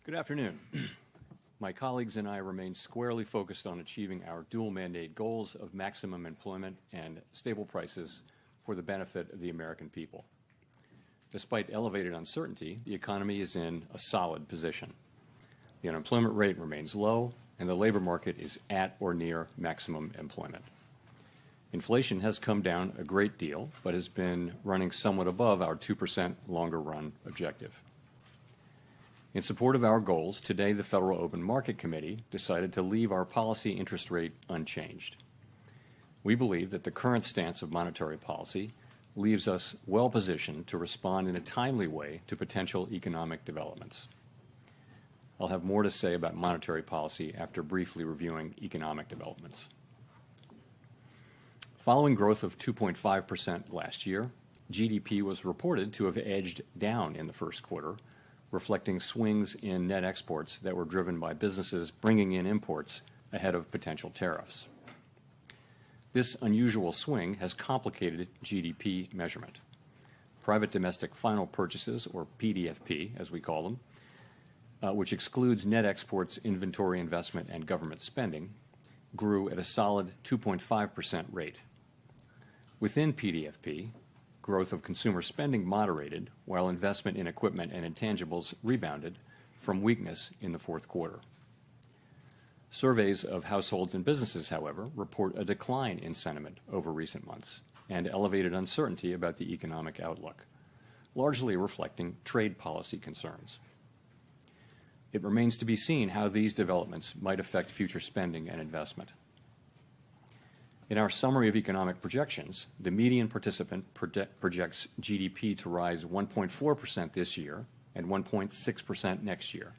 Good afternoon. My colleagues and I remain squarely focused on achieving our dual mandate goals of maximum employment and stable prices for the benefit of the American people. Despite elevated uncertainty, the economy is in a solid position. The unemployment rate remains low, and the labor market is at or near maximum employment. Inflation has come down a great deal, but has been running somewhat above our 2% longer run objective. In support of our goals, today the Federal Open Market Committee decided to leave our policy interest rate unchanged. We believe that the current stance of monetary policy leaves us well positioned to respond in a timely way to potential economic developments. I'll have more to say about monetary policy after briefly reviewing economic developments. Following growth of 2.5% last year, GDP was reported to have edged down in the first quarter, reflecting swings in net exports that were driven by businesses bringing in imports ahead of potential tariffs. This unusual swing has complicated GDP measurement. Private domestic final purchases, or PDFP as we call them, which excludes net exports, inventory investment, and government spending, grew at a solid 2.5% rate. Within PDFP, growth of consumer spending moderated, while investment in equipment and intangibles rebounded from weakness in the fourth quarter. Surveys of households and businesses, however, report a decline in sentiment over recent months and elevated uncertainty about the economic outlook, largely reflecting trade policy concerns. It remains to be seen how these developments might affect future spending and investment. In our summary of economic projections, the median participant projects GDP to rise 1.4% this year and 1.6% next year,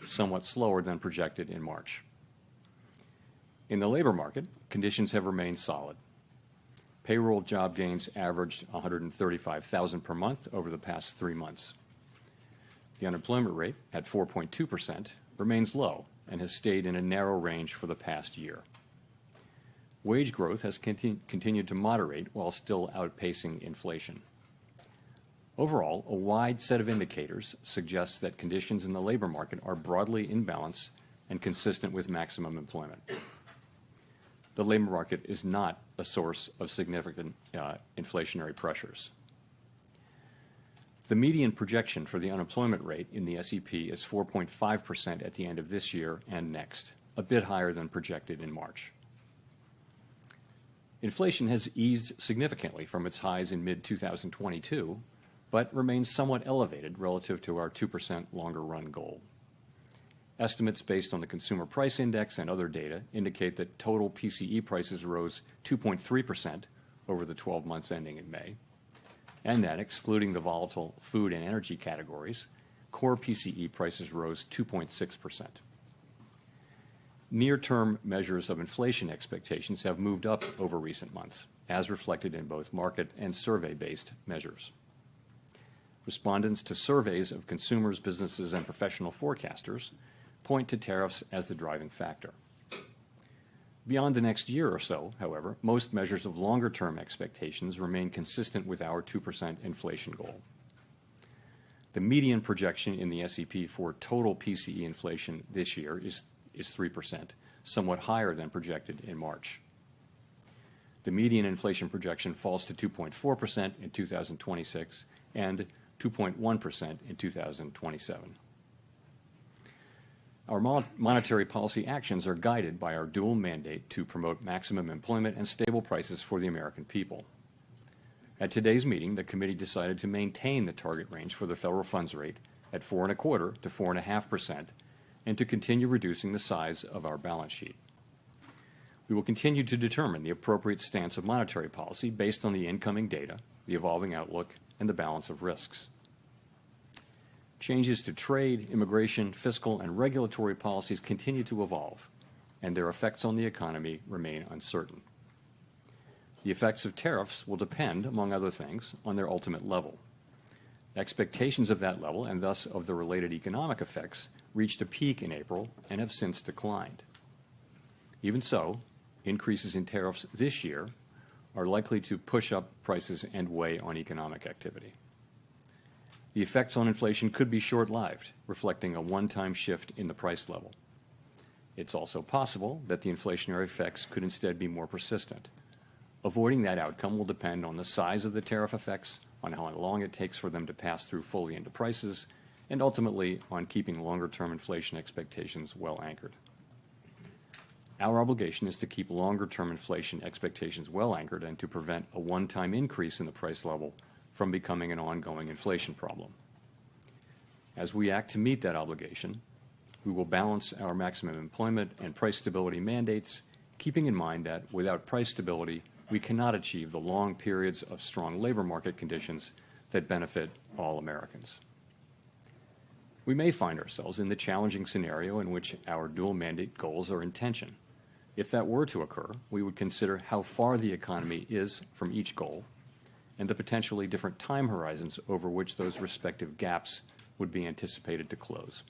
somewhat slower than projected in March. In the labor market, conditions have remained solid. Payroll job gains averaged 135,000 per month over the past 3 months. The unemployment rate, at 4.2%, remains low and has stayed in a narrow range for the past year. Wage growth has continued to moderate while still outpacing inflation. Overall, a wide set of indicators suggests that conditions in the labor market are broadly in balance and consistent with maximum employment. The labor market is not a source of significant inflationary pressures. The median projection for the unemployment rate in the SEP is 4.5% at the end of this year and next, a bit higher than projected in March. Inflation has eased significantly from its highs in mid-2022, but remains somewhat elevated relative to our 2% longer-run goal. Estimates based on the Consumer Price Index and other data indicate that total PCE prices rose 2.3% over the 12 months ending in May, and that, excluding the volatile food and energy categories, core PCE prices rose 2.6%. Near-term measures of inflation expectations have moved up over recent months, as reflected in both market and survey-based measures. Respondents to surveys of consumers, businesses, and professional forecasters point to tariffs as the driving factor. Beyond the next year or so, however, most measures of longer-term expectations remain consistent with our 2% inflation goal. The median projection in the SEP for total PCE inflation this year is 3%, somewhat higher than projected in March. The median inflation projection falls to 2.4% in 2026 and 2.1% in 2027. Our monetary policy actions are guided by our dual mandate to promote maximum employment and stable prices for the American people. At today's meeting, the committee decided to maintain the target range for the federal funds rate at 4.25% to 4.5%, and to continue reducing the size of our balance sheet. We will continue to determine the appropriate stance of monetary policy based on the incoming data, the evolving outlook, and the balance of risks. Changes to trade, immigration, fiscal, and regulatory policies continue to evolve, and their effects on the economy remain uncertain. The effects of tariffs will depend, among other things, on their ultimate level. Expectations of that level, and thus of the related economic effects, reached a peak in April and have since declined. Even so, increases in tariffs this year are likely to push up prices and weigh on economic activity. The effects on inflation could be short-lived, reflecting a one-time shift in the price level. It's also possible that the inflationary effects could instead be more persistent. Avoiding that outcome will depend on the size of the tariff effects, on how long it takes for them to pass through fully into prices, and ultimately on keeping longer-term inflation expectations well anchored. Our obligation is to keep longer-term inflation expectations well anchored and to prevent a one-time increase in the price level from becoming an ongoing inflation problem. As we act to meet that obligation, we will balance our maximum employment and price stability mandates, keeping in mind that without price stability, we cannot achieve the long periods of strong labor market conditions that benefit all Americans. We may find ourselves in the challenging scenario in which our dual mandate goals are in tension. If that were to occur, we would consider how far the economy is from each goal and the potentially different time horizons over which those respective gaps would be anticipated to close.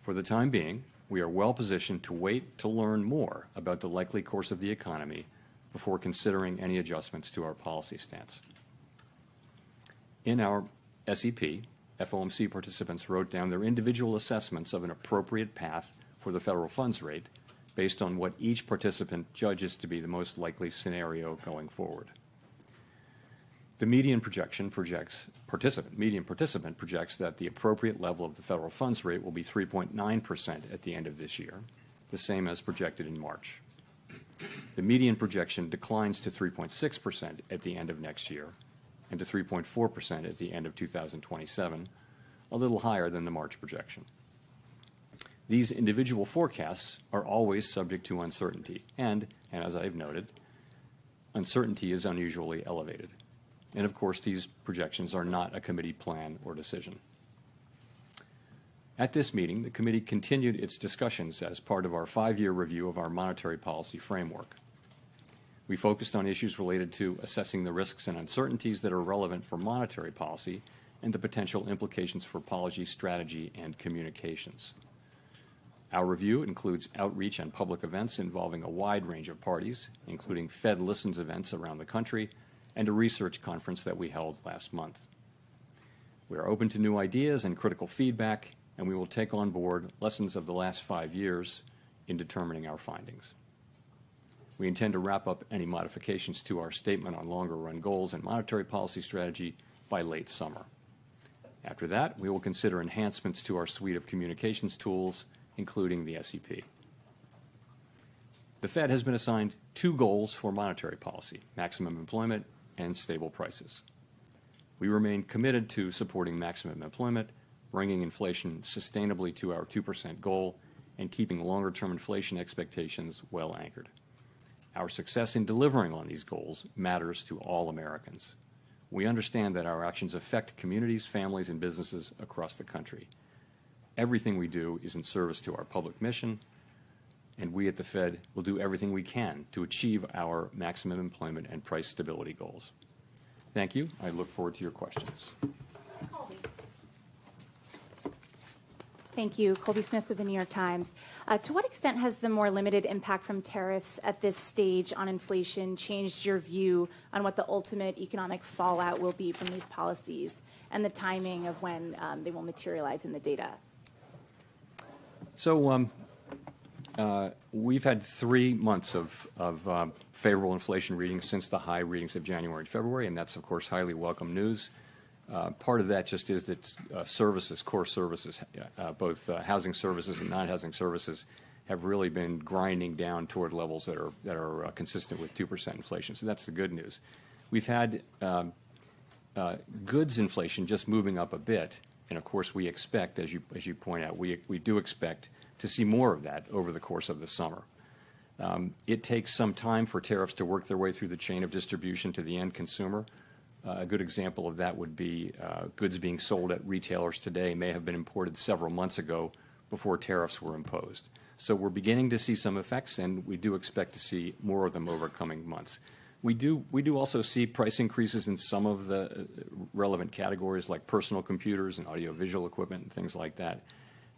For the time being, we are well positioned to wait to learn more about the likely course of the economy before considering any adjustments to our policy stance. In our SEP, FOMC participants wrote down their individual assessments of an appropriate path for the federal funds rate based on what each participant judges to be the most likely scenario going forward. The median participant projects that the appropriate level of the federal funds rate will be 3.9% at the end of this year, the same as projected in March. The median projection declines to 3.6% at the end of next year and to 3.4% at the end of 2027, a little higher than the March projection. These individual forecasts are always subject to uncertainty, and as I've noted, uncertainty is unusually elevated. And of course, these projections are not a committee plan or decision. At this meeting, the committee continued its discussions as part of our 5-year review of our monetary policy framework. We focused on issues related to assessing the risks and uncertainties that are relevant for monetary policy and the potential implications for policy strategy and communications. Our review includes outreach and public events involving a wide range of parties, including Fed Listens events around the country and a research conference that we held last month. We are open to new ideas and critical feedback, and we will take on board lessons of the last 5 years in determining our findings. We intend to wrap up any modifications to our statement on longer-run goals and monetary policy strategy by late summer. After that, we will consider enhancements to our suite of communications tools, including the SEP. The Fed has been assigned 2 goals for monetary policy: maximum employment and stable prices. We remain committed to supporting maximum employment, bringing inflation sustainably to our 2% goal, and keeping longer-term inflation expectations well anchored. Our success in delivering on these goals matters to all Americans. We understand that our actions affect communities, families, and businesses across the country. Everything we do is in service to our public mission, and we at the Fed will do everything we can to achieve our maximum employment and price stability goals. Thank you. I look forward to your questions. Thank you. Colby Smith with the New York Times. To what extent has the more limited impact from tariffs at this stage on inflation changed your view on what the ultimate economic fallout will be from these policies and the timing of when they will materialize in the data? So we've had 3 months of favorable inflation readings since the high readings of January and February, and that's, of course, highly welcome news. Part of that just is that services, core services, both housing services and non-housing services, have really been grinding down toward levels that are consistent with 2% inflation. So that's the good news. We've had goods inflation just moving up a bit, and of course we expect, as you point out, we do expect to see more of that over the course of the summer. It takes some time for tariffs to work their way through the chain of distribution to the end consumer. A good example of that would be goods being sold at retailers today may have been imported several months ago before tariffs were imposed. So we're beginning to see some effects, and we do expect to see more of them over coming months. We do also see price increases in some of the relevant categories like personal computers and audiovisual equipment and things like that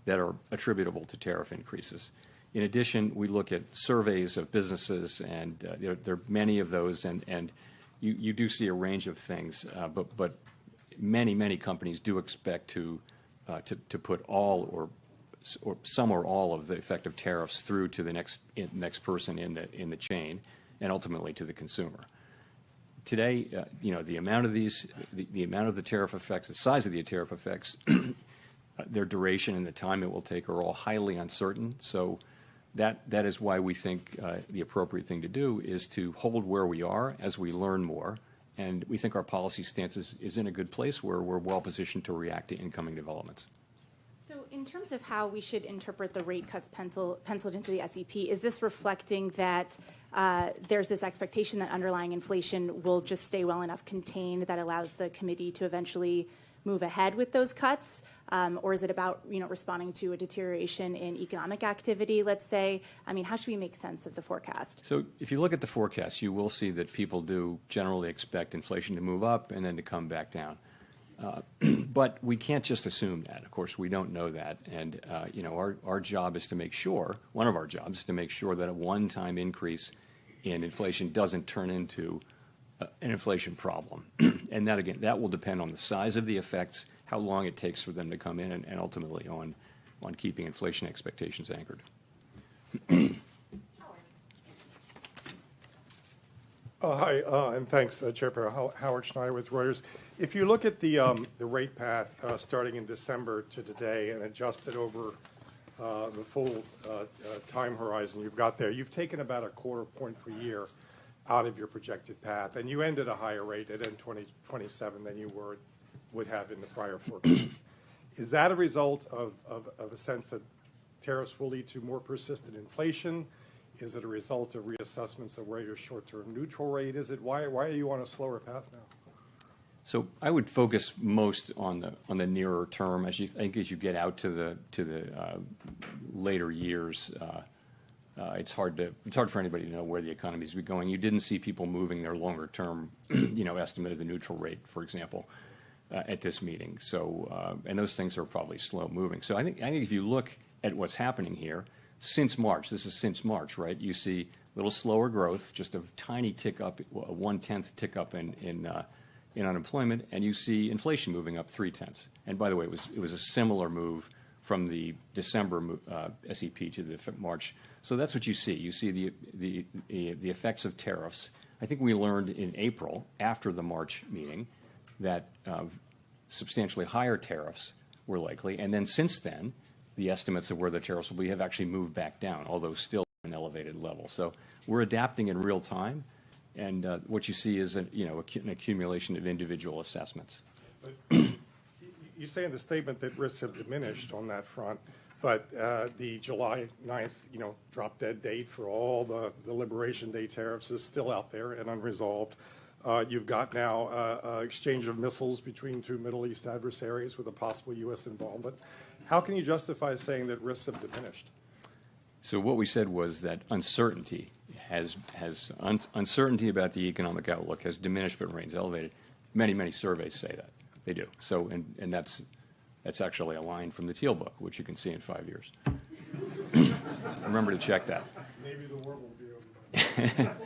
that are attributable to tariff increases. In addition, we look at surveys of businesses, and there are many of those, and you do see a range of things, but many companies do expect to put all or some or all of the effective tariffs through to the next person in the chain, and ultimately to the consumer. Today, the amount of the amount of the tariff effects, the size of the tariff effects, their duration and the time it will take are all highly uncertain. So that is why we think the appropriate thing to do is to hold where we are as we learn more. And we think our policy stance is in a good place where we're well positioned to react to incoming developments. So in terms of how we should interpret the rate cuts penciled into the SEP, is this reflecting that there's this expectation that underlying inflation will just stay well enough contained that allows the committee to eventually move ahead with those cuts? Or is it about responding to a deterioration in economic activity, let's say? I mean, how should we make sense of the forecast? So if you look at the forecast, you will see that people do generally expect inflation to move up and then to come back down. But we can't just assume that. Of course, we don't know that. And our job is to make sure, one of our jobs is to make sure that a one-time increase in inflation doesn't turn into an inflation problem. And that, again, that will depend on the size of the effects, how long it takes for them to come in, and ultimately on keeping inflation expectations anchored. Hi, and thanks, Chair Powell. Howard Schneider with Reuters. If you look at the rate path starting in December to today and adjusted over the full time horizon you've got there, you've taken about a quarter point per year out of your projected path, and you end at a higher rate at end 2027 than you would have in the prior forecast. Is that a result of a sense that tariffs will lead to more persistent inflation? Is it a result of reassessments of where your short-term neutral rate is? Why are you on a slower path now? So I would focus most on the nearer term as you get out to the later years. It's hard for anybody to know where the economy is going. You didn't see people moving their longer term, estimate of the neutral rate, for example, at this meeting. So and those things are probably slow moving. So I think if you look at what's happening here since March, this is since March, right? You see a little slower growth, just a tiny tick up, a 1/10 tick up in unemployment, and you see inflation moving up 0.3. And by the way, it was a similar move from the December SEP to the March. So that's what you see. You see the effects of tariffs. I think we learned in April, after the March meeting, that substantially higher tariffs were likely. And then since then, the estimates of where the tariffs will be have actually moved back down, although still at an elevated level. So we're adapting in real time. And what you see is an accumulation of individual assessments. But you say in the statement that risks have diminished on that front, but the July 9th, drop dead date for all the Liberation Day tariffs is still out there and unresolved. You've got now exchange of missiles between two Middle East adversaries with a possible U.S. involvement. How can you justify saying that risks have diminished? So what we said was that uncertainty uncertainty about the economic outlook has diminished but remains elevated. Many surveys say that. They do. So and that's actually a line from the Teal book, which you can see in 5 years. Remember to check that. Maybe the world will be over.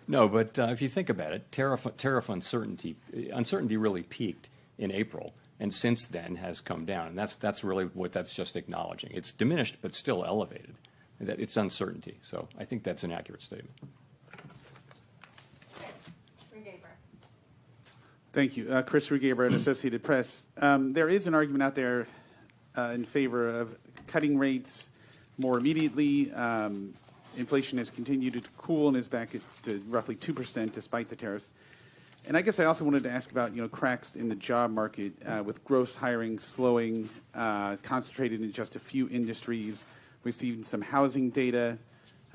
No, but if you think about it, tariff uncertainty really peaked in April, and since then has come down. And that's really what that's just acknowledging. It's diminished, but still elevated. That it's uncertainty. So I think that's an accurate statement. Thank you. Chris Rugaber at Associated Press. There is an argument out there in favor of cutting rates more immediately. Inflation has continued to cool and is back to roughly 2% despite the tariffs. And I guess I also wanted to ask about cracks in the job market with gross hiring slowing, concentrated in just a few industries. We've seen some housing data,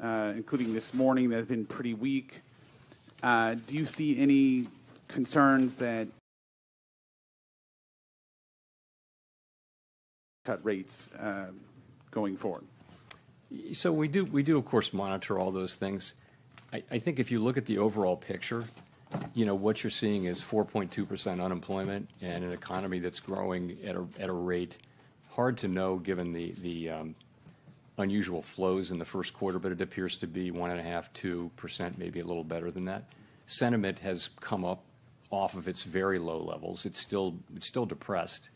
including this morning, that have been pretty weak. Do you see any concerns that cut rates going forward? So we do of course monitor all those things. I think if you look at the overall picture, what you're seeing is 4.2% unemployment and an economy that's growing at a rate hard to know given the unusual flows in the first quarter, but it appears to be 1.5–2%, maybe a little better than that. Sentiment has come up off of its very low levels. It's still depressed.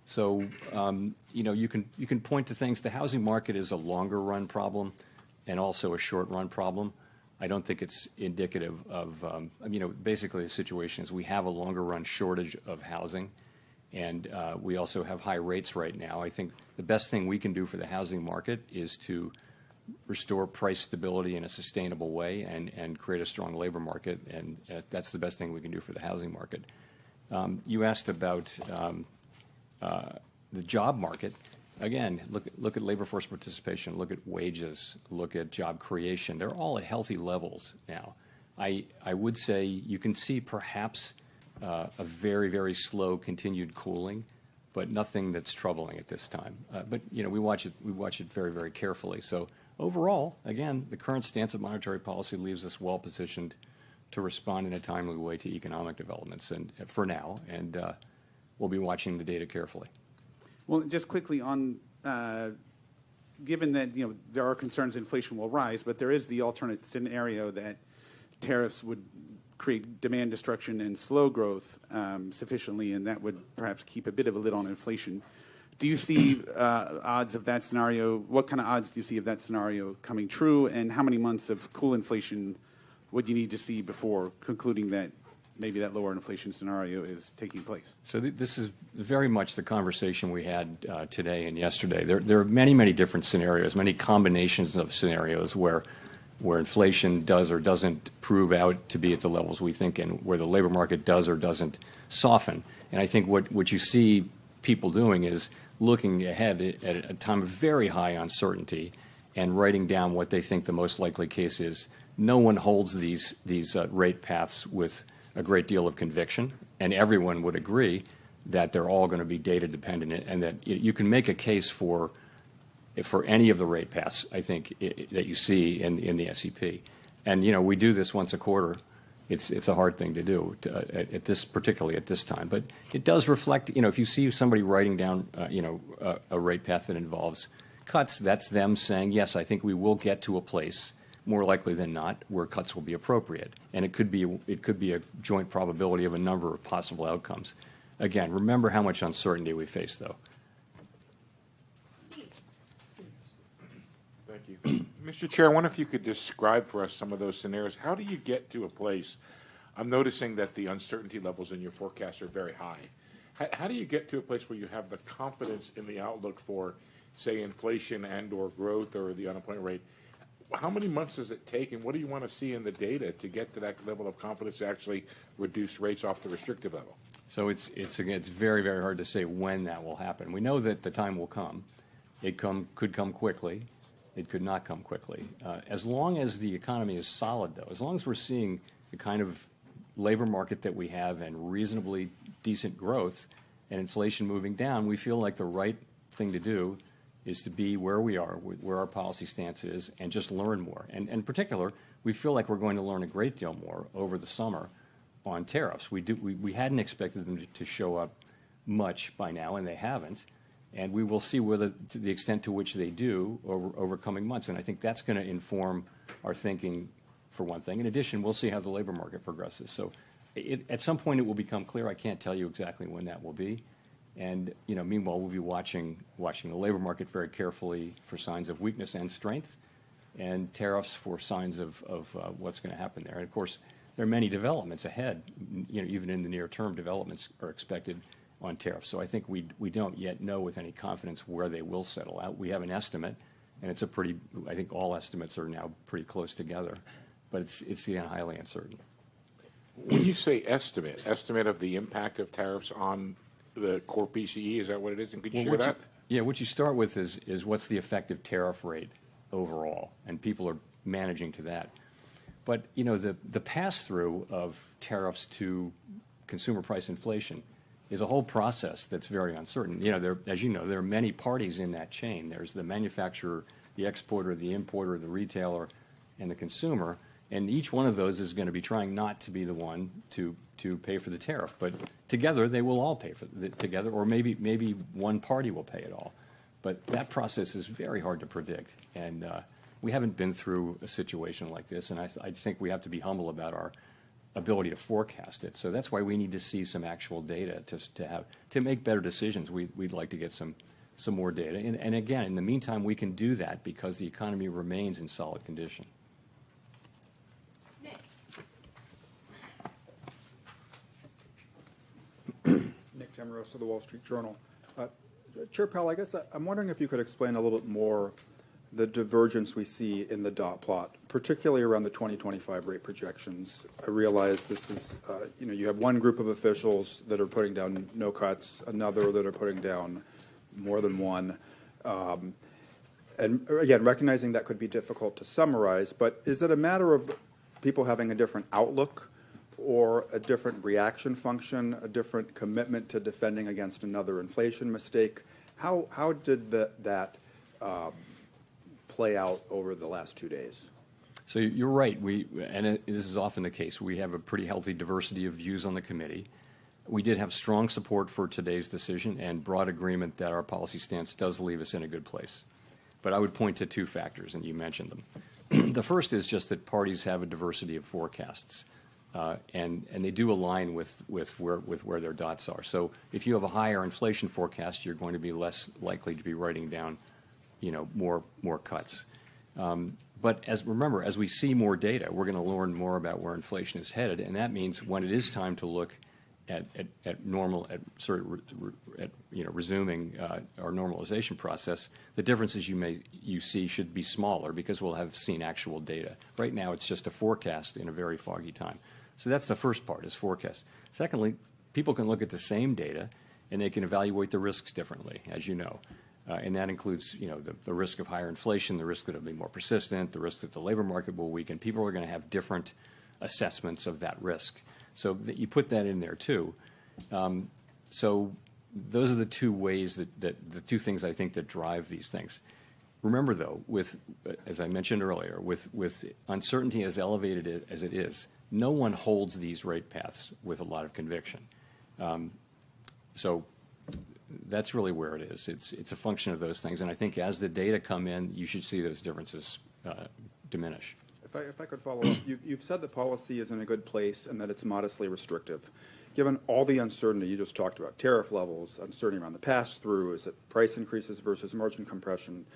So you can point to things. The housing market is a longer run problem and also a short run problem. I don't think it's indicative of basically the situation is we have a longer run shortage of housing, and we also have high rates right now. I think the best thing we can do for the housing market is to restore price stability in a sustainable way and create a strong labor market, and that's the best thing we can do for the housing market. You asked about the job market. Again, look at labor force participation, look at wages, look at job creation. They're all at healthy levels now. I would say you can see perhaps a very, very slow continued cooling, but nothing that's troubling at this time. But we watch it very, very carefully. So overall, again, the current stance of monetary policy leaves us well positioned to respond in a timely way to economic developments, and for now, and we'll be watching the data carefully. Well, just quickly on, given that there are concerns inflation will rise, but there is the alternate scenario that tariffs would create demand destruction and slow growth sufficiently, and that would perhaps keep a bit of a lid on inflation. Do you see odds of that scenario? What kind of odds do you see of that scenario coming true, and how many months of cool inflation would you need to see before concluding that maybe that lower inflation scenario is taking place? So this is very much the conversation we had today and yesterday. There are many, many different scenarios, many combinations of scenarios where inflation does or doesn't prove out to be at the levels we think, and where the labor market does or doesn't soften. And I think what you see people doing is looking ahead at a time of very high uncertainty and writing down what they think the most likely case is. No one holds these rate paths with a great deal of conviction, and everyone would agree that they're all going to be data dependent, and that you can make a case for any of the rate paths, I think, that you see in the SEP. And we do this once a quarter. It's a hard thing to do particularly at this time, but it does reflect. If you see somebody writing down a rate path that involves cuts, that's them saying, yes, I think we will get to a place, more likely than not, where cuts will be appropriate. And it could be a joint probability of a number of possible outcomes. Again, remember how much uncertainty we face, though. Thank you. Mr. Chair, I wonder if you could describe for us some of those scenarios. How do you get to a place? I'm noticing that the uncertainty levels in your forecast are very high. How do you get to a place where you have the confidence in the outlook for, say, inflation and or growth or the unemployment rate? How many months does it take, and what do you want to see in the data to get to that level of confidence to actually reduce rates off the restrictive level? So it's very, very hard to say when that will happen. We know that the time will come. It could come quickly. It could not come quickly. As long as the economy is solid, though, as long as we're seeing the kind of labor market that we have and reasonably decent growth and inflation moving down, we feel like the right thing to do is to be where we are, where our policy stance is, and just learn more. And in particular, we feel like we're going to learn a great deal more over the summer on tariffs. We hadn't expected them to show up much by now, and they haven't. And we will see to the extent to which they do over coming months. And I think that's going to inform our thinking, for one thing. In addition, we'll see how the labor market progresses. So at some point it will become clear. I can't tell you exactly when that will be. And meanwhile, we'll be watching the labor market very carefully for signs of weakness and strength, and tariffs for signs of what's going to happen there. And of course, there are many developments ahead. Even in the near term, developments are expected on tariffs. So I think we don't yet know with any confidence where they will settle out. We have an estimate, and I think all estimates are now pretty close together, but it's again highly uncertain. When you say estimate of the impact of tariffs on the core PCE, is that what it is? And could you share that? What you start with is what's the effective tariff rate overall, and people are managing to that. But the pass-through of tariffs to consumer price inflation is a whole process that's very uncertain. As you know, there are many parties in that chain. There's the manufacturer, the exporter, the importer, the retailer, and the consumer. And each one of those is going to be trying not to be the one to pay for the tariff. But together, they will all pay for it together, or maybe one party will pay it all. But that process is very hard to predict. And we haven't been through a situation like this. And I think we have to be humble about ability to forecast it. So that's why we need to see some actual data to make better decisions. We'd like to get some more data. And again, in the meantime, we can do that because the economy remains in solid condition. Nick Tamarosa of the Wall Street Journal. Chair Powell, I guess I'm wondering if you could explain a little bit more the divergence we see in the dot plot, particularly around the 2025 rate projections. I realize this is, you have one group of officials that are putting down no cuts, another that are putting down more than one. And again, recognizing that could be difficult to summarize, but is it a matter of people having a different outlook or a different reaction function, a different commitment to defending against another inflation mistake? How did that play out over the last 2 days? So you're right. This is often the case. We have a pretty healthy diversity of views on the committee. We did have strong support for today's decision and broad agreement that our policy stance does leave us in a good place. But I would point to two factors, and you mentioned them. The first is just that parties have a diversity of forecasts, and they do align with where their dots are. So if you have a higher inflation forecast, you're going to be less likely to be writing down, more cuts. But remember, as we see more data, we're going to learn more about where inflation is headed, and that means when it is time to look at resuming our normalization process, the differences you see should be smaller because we'll have seen actual data. Right now, it's just a forecast in a very foggy time. So that's the first part, is forecast. Secondly, people can look at the same data and they can evaluate the risks differently, as you know. And that includes, the risk of higher inflation, the risk that it'll be more persistent, the risk that the labor market will weaken. People are going to have different assessments of that risk. So you put that in there too. So those are the two ways that the two things I think that drive these things. Remember though, as I mentioned earlier, with uncertainty as elevated as it is, no one holds these rate paths with a lot of conviction. So that's really where it is. It's a function of those things, and I think as the data come in, you should see those differences diminish. If I could follow up, you've said the policy is in a good place and that it's modestly restrictive. Given all the uncertainty you just talked about, tariff levels, uncertainty around the pass-through, is it price increases versus margin compression,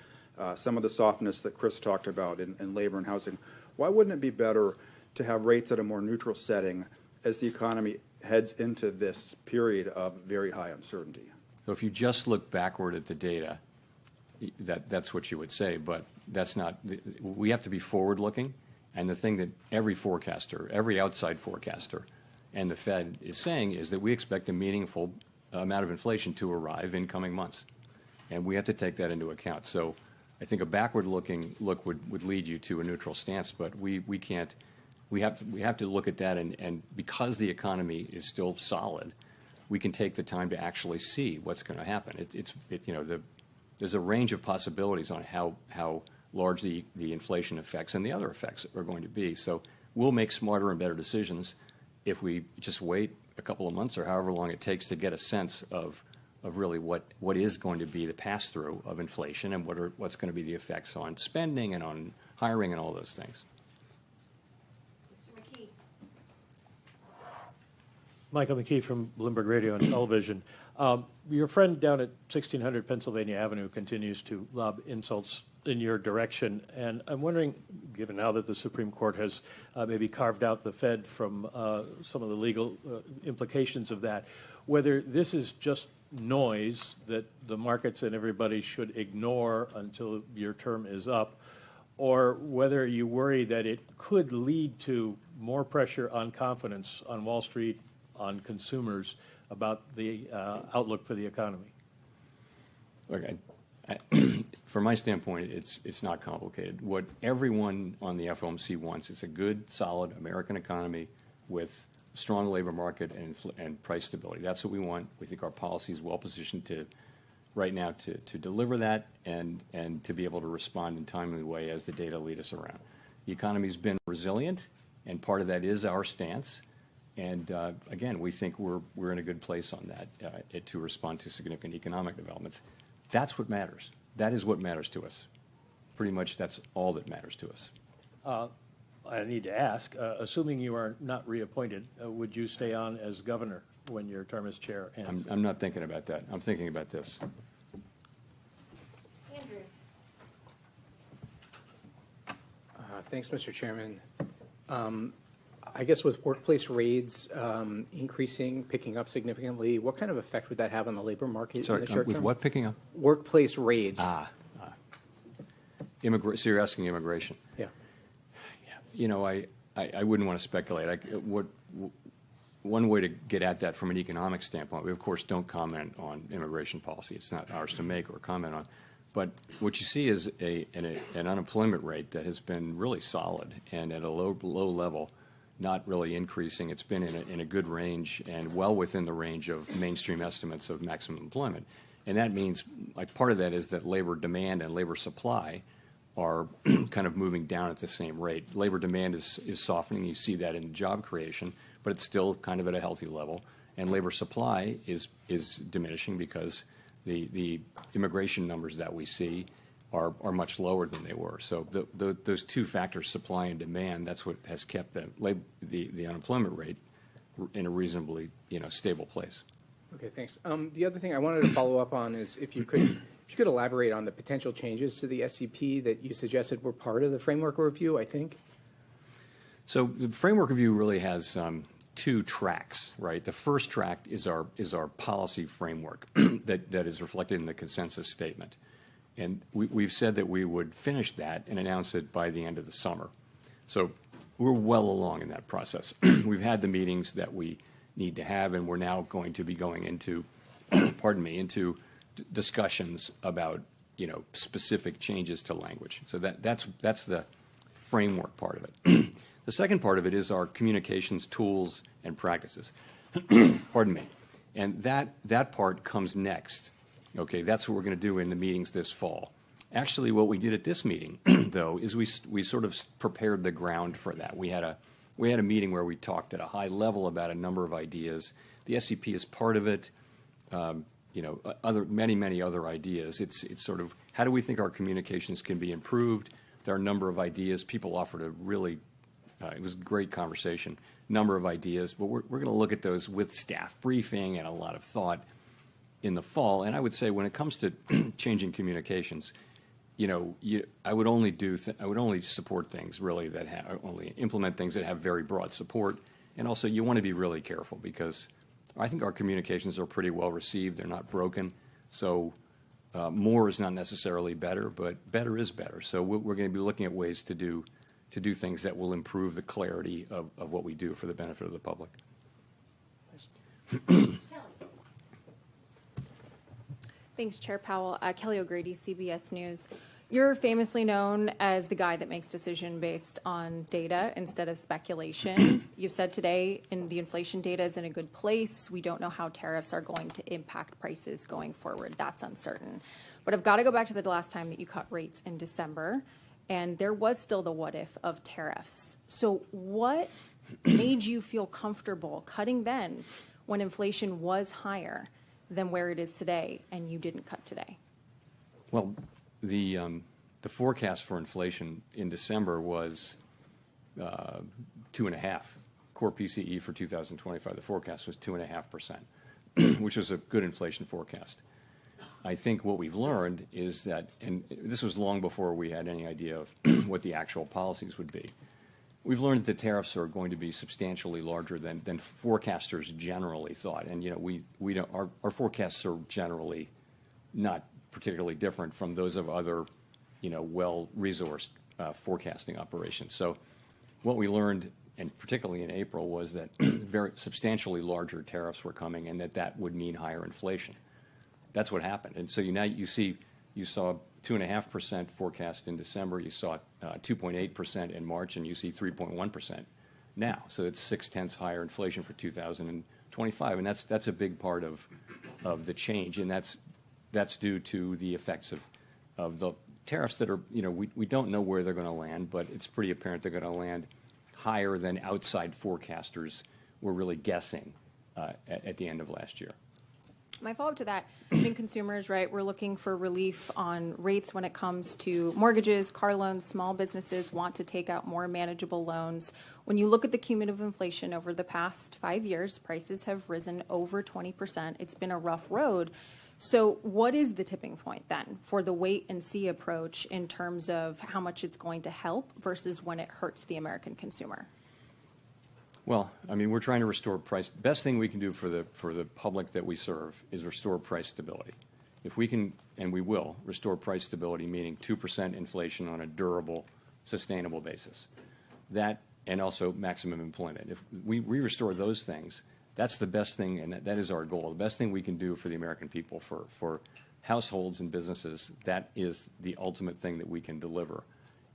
some of the softness that Chris talked about in labor and housing, why wouldn't it be better to have rates at a more neutral setting as the economy heads into this period of very high uncertainty? So if you just look backward at the data, that's what you would say, but that's not. We have to be forward-looking, and the thing that every forecaster, every outside forecaster, and the Fed is saying is that we expect a meaningful amount of inflation to arrive in coming months, and we have to take that into account. So I think a backward-looking look would lead you to a neutral stance, but we can't. We have to look at that, and because the economy is still solid, we can take the time to actually see what's going to happen. There's a range of possibilities on how large the inflation effects and the other effects are going to be. So we'll make smarter and better decisions if we just wait a couple of months or however long it takes to get a sense of really what is going to be the pass-through of inflation and what's going to be the effects on spending and on hiring and all those things. Michael McKee from Bloomberg Radio and Television. Your friend down at 1600 Pennsylvania Avenue continues to lob insults in your direction, and I'm wondering, given now that the Supreme Court has maybe carved out the Fed from some of the legal implications of that, whether this is just noise that the markets and everybody should ignore until your term is up, or whether you worry that it could lead to more pressure on confidence on Wall Street, on consumers, about the outlook for the economy. Look, from my standpoint, it's not complicated. What everyone on the FOMC wants is a good, solid American economy with a strong labor market and price stability. That's what we want. We think our policy is well positioned right now to deliver that and to be able to respond in a timely way as the data lead us around. The economy's been resilient, and part of that is our stance. And again, we think we're in a good place on that to respond to significant economic developments. That's what matters. That is what matters to us. Pretty much that's all that matters to us. I need to ask, assuming you are not reappointed, would you stay on as governor when your term as chair ends? I'm not thinking about that. I'm thinking about this. Andrew. Thanks, Mr. Chairman. I guess with workplace raids increasing, picking up significantly, what kind of effect would that have on the labor market Sorry, in the short with term? what picking up? Workplace raids. So you're asking immigration. Yeah. You know, I wouldn't want to speculate. One way to get at that from an economic standpoint, we of course don't comment on immigration policy. It's not ours to make or comment on. But what you see is an unemployment rate that has been really solid and at a low level, not really increasing. It's been in a good range and well within the range of mainstream estimates of maximum employment. And that means, like, part of that is that labor demand and labor supply are kind of moving down at the same rate. Labor demand is softening. You see that in job creation, but it's still kind of at a healthy level. And labor supply is diminishing because the immigration numbers that we see are much lower than they were. So those two factors, supply and demand, that's what has kept the unemployment rate in a reasonably stable place. Okay, thanks. The other thing I wanted to follow up on is if you could elaborate on the potential changes to the SEP that you suggested were part of the framework review, I think. So the framework review really has two tracks, right? The first track is our policy framework that is reflected in the consensus statement. And we've said that we would finish that and announce it by the end of the summer. So we're well along in that process. We've had the meetings that we need to have, and we're now going to be going into, into discussions about, specific changes to language. So that's the framework part of it. The second part of it is our communications tools and practices. Pardon me. And that part comes next. Okay, that's what we're going to do in the meetings this fall. Actually, what we did at this meeting, though, is we sort of prepared the ground for that. We had a meeting where we talked at a high level about a number of ideas. The SEP is part of it. Many other ideas. It's sort of how do we think our communications can be improved? There are a number of ideas. People offered a really it was a great conversation. Number of ideas, but we're going to look at those with staff briefing and a lot of thought in the fall. And I would say when it comes to changing communications, I would only support things really that only implement things that have very broad support. And also, you want to be really careful because I think our communications are pretty well received. They're not broken. So more is not necessarily better, but better is better. So we're going to be looking at ways to do things that will improve the clarity of what we do for the benefit of the public. Thanks, Chair Powell. Kelly O'Grady, CBS News. You're famously known as the guy that makes decision based on data instead of speculation. You've said today the inflation data is in a good place. We don't know how tariffs are going to impact prices going forward. That's uncertain. But I've got to go back to the last time that you cut rates in December, and there was still the what if of tariffs. So what made you feel comfortable cutting then when inflation was higher than where it is today and you didn't cut today? Well, the forecast for inflation in December was 2.5%. Core PCE for 2025, the forecast was 2.5%, which was a good inflation forecast. I think what we've learned is that, and this was long before we had any idea of what the actual policies would be, we've learned that tariffs are going to be substantially larger than forecasters generally thought. And we don't, our forecasts are generally not particularly different from those of other well-resourced forecasting operations. So what we learned, and particularly in April, was that very substantially larger tariffs were coming, and that would mean higher inflation. That's what happened. And so you saw 2.5% forecast in December, you saw 2.8% in March, and you see 3.1% now. So it's 0.6 higher inflation for 2025, and that's a big part of the change, and that's due to the effects of the tariffs that are, we don't know where they're going to land, but it's pretty apparent they're going to land higher than outside forecasters were really guessing at the end of last year. My follow-up to that, I think consumers, right, we're looking for relief on rates when it comes to mortgages, car loans, small businesses want to take out more manageable loans. When you look at the cumulative inflation over the past 5 years, prices have risen over 20%. It's been a rough road. So what is the tipping point then for the wait and see approach in terms of how much it's going to help versus when it hurts the American consumer? Well, I mean, we're trying to restore price. Best thing we can do for the public that we serve is restore price stability. If we can, and we will, restore price stability, meaning 2% inflation on a durable, sustainable basis, that, and also maximum employment. If we restore those things, that's the best thing, and that is our goal. The best thing we can do for the American people, for households and businesses, that is the ultimate thing that we can deliver.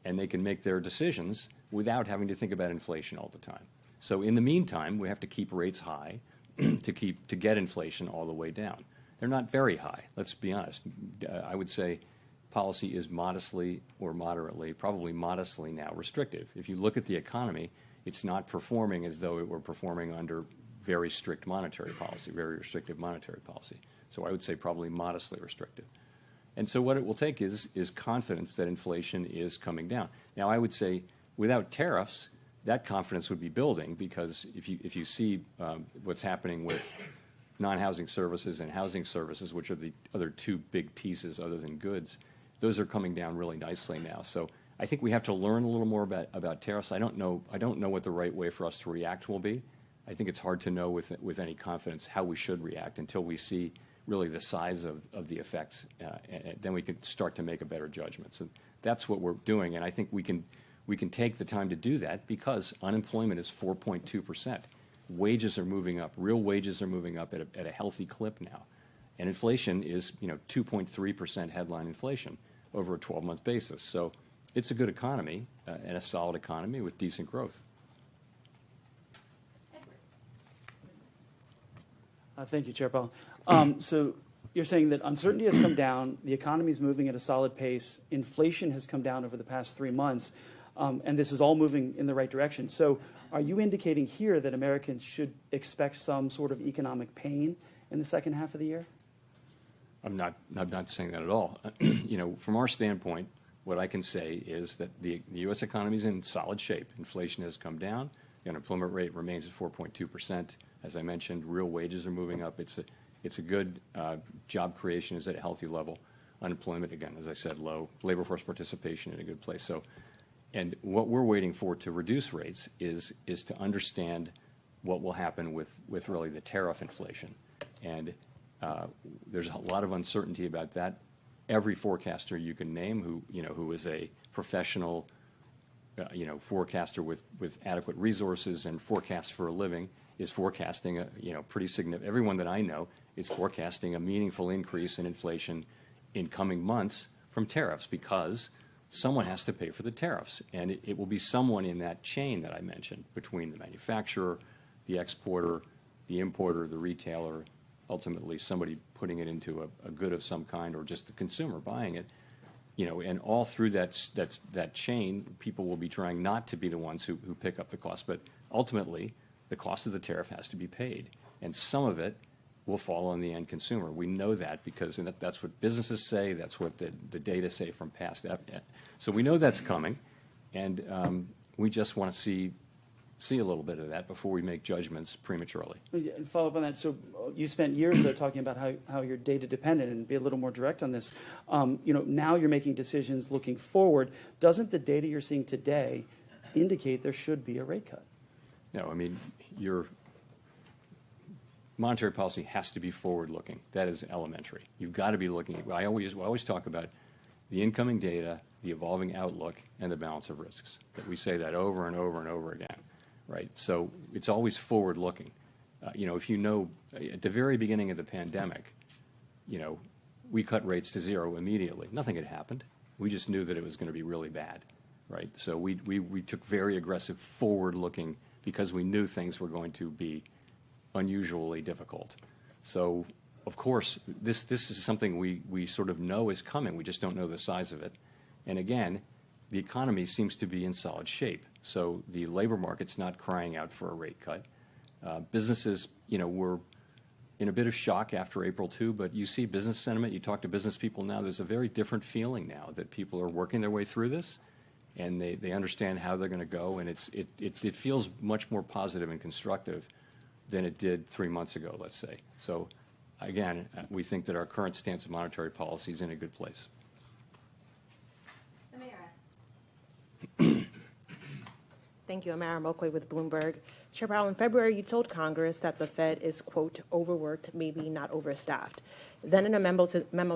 And they can make their decisions without having to think about inflation all the time. So in the meantime, we have to keep rates high to get inflation all the way down. They're not very high, let's be honest. I would say policy is modestly or moderately, probably modestly now restrictive. If you look at the economy, it's not performing as though it were performing under very strict monetary policy, very restrictive monetary policy. So I would say probably modestly restrictive. And so what it will take is confidence that inflation is coming down. Now, I would say without tariffs, that confidence would be building, because if you see what's happening with non-housing services and housing services, which are the other two big pieces other than goods, those are coming down really nicely now. So I think we have to learn a little more about tariffs. I don't know what the right way for us to react will be. I think it's hard to know with any confidence how we should react until we see really the size of the effects. And then we can start to make a better judgment. So that's what we're doing, and I think we can take the time to do that because unemployment is 4.2%. Wages are moving up. Real wages are moving up at a healthy clip now. And inflation is 2.3% headline inflation over a 12-month basis. So it's a good economy and a solid economy with decent growth. Thank you, Chair Powell. So you're saying that uncertainty has come down, the economy is moving at a solid pace, inflation has come down over the past 3 months, and this is all moving in the right direction. So are you indicating here that Americans should expect some sort of economic pain in the second half of the year? I'm not saying that at all. From our standpoint, what I can say is that the U.S. economy is in solid shape. Inflation has come down. The unemployment rate remains at 4.2%. As I mentioned, real wages are moving up. It's a good job creation is at a healthy level. Unemployment, again, as I said, low. Labor force participation in a good place. So, and what we're waiting for to reduce rates is to understand what will happen with really the tariff inflation. And there's a lot of uncertainty about that. Every forecaster you can name who is a professional forecaster with adequate resources and forecasts for a living is forecasting a pretty significant. Everyone that I know is forecasting a meaningful increase in inflation in coming months from tariffs, because someone has to pay for the tariffs, and it will be someone in that chain that I mentioned between the manufacturer, the exporter, the importer, the retailer, ultimately somebody putting it into a good of some kind, or just the consumer buying it. And all through that chain, people will be trying not to be the ones who pick up the cost, but ultimately the cost of the tariff has to be paid, and some of it will fall on the end consumer. We know that because that's what businesses say. That's what the data say from past. So we know that's coming, and we just want to see a little bit of that before we make judgments prematurely. And follow up on that. So you spent years though talking about how you're data dependent, and be a little more direct on this. Now you're making decisions looking forward. Doesn't the data you're seeing today indicate there should be a rate cut? No, I mean, your monetary policy has to be forward-looking. That is elementary. You've got to be looking. I always talk about the incoming data, the evolving outlook, and the balance of risks. That we say that over and over and over again, right? So it's always forward-looking. If at the very beginning of the pandemic, we cut rates to zero immediately. Nothing had happened. We just knew that it was going to be really bad, right? So we took very aggressive forward-looking because we knew things were going to be unusually difficult. So, of course, this is something we sort of know is coming. We just don't know the size of it. And again, the economy seems to be in solid shape. So the labor market's not crying out for a rate cut. Businesses, were in a bit of shock after April 2, but you see business sentiment, you talk to business people now, there's a very different feeling now that people are working their way through this, and they understand how they're going to go, and it feels much more positive and constructive than it did 3 months ago, let's say. So, again, we think that our current stance of monetary policy is in a good place. Thank you. Amara Mokwe with Bloomberg. Chair Powell, in February, you told Congress that the Fed is, quote, overworked, maybe not overstaffed. Then in a memo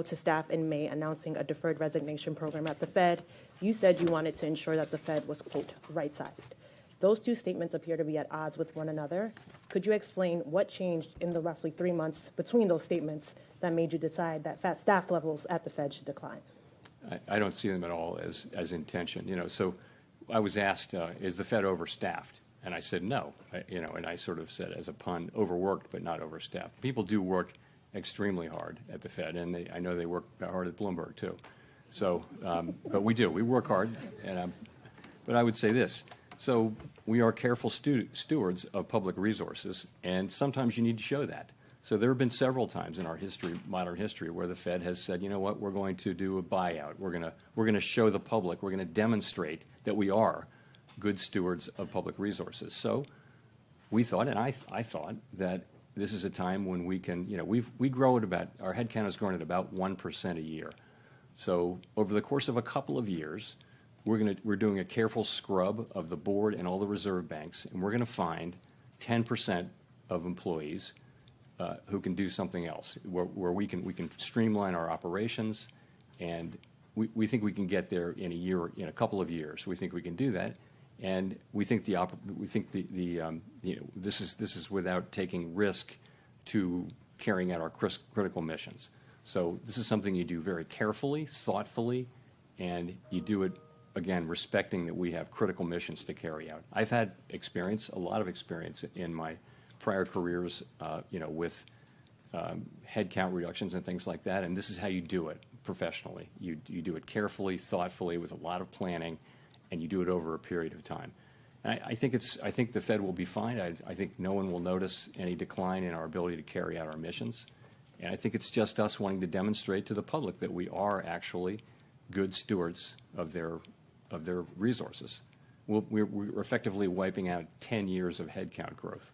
to staff in May announcing a deferred resignation program at the Fed, you said you wanted to ensure that the Fed was, quote, right-sized. Those two statements appear to be at odds with one another. Could you explain what changed in the roughly 3 months between those statements that made you decide that staff levels at the Fed should decline? I don't see them at all as intention. So I was asked, is the Fed overstaffed? And I said no. And I sort of said as a pun, overworked but not overstaffed. People do work extremely hard at the Fed, and I know they work hard at Bloomberg too. So, but we do. We work hard. But I would say this. So we are careful stewards of public resources, and sometimes you need to show that. So there have been several times in our history, modern history, where the Fed has said, you know what, we're going to do a buyout. We're going to show the public. We're going to demonstrate that we are good stewards of public resources. So we thought, and I thought, that this is a time when we can, we grow at about, our headcount has grown at about 1% a year. So over the course of a couple of years, we're doing a careful scrub of the board and all the reserve banks, and we're going to find 10% of employees who can do something else, where we can streamline our operations, and we think we can get there in a couple of years. We think we can do that, and we think this is without taking risk to carrying out our critical missions. So this is something you do very carefully, thoughtfully, and you do it, again, respecting that we have critical missions to carry out. I've had a lot of experience in my prior careers, with headcount reductions and things like that, and this is how you do it professionally. You do it carefully, thoughtfully, with a lot of planning, and you do it over a period of time. And I think the Fed will be fine. I think no one will notice any decline in our ability to carry out our missions, and I think it's just us wanting to demonstrate to the public that we are actually good stewards of their resources. We're effectively wiping out 10 years of headcount growth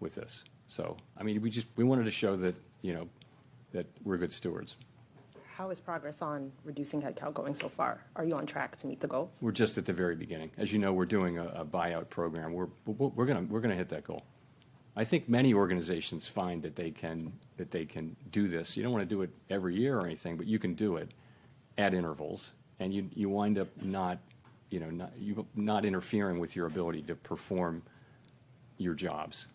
with this. So, I mean, we wanted to show that, that we're good stewards. How is progress on reducing headcount going so far? Are you on track to meet the goal? We're just at the very beginning. As you know, we're doing a buyout program. We're gonna hit that goal. I think many organizations find that they can do this. You don't want to do it every year or anything, but you can do it at intervals, and you wind up not interfering with your ability to perform your jobs.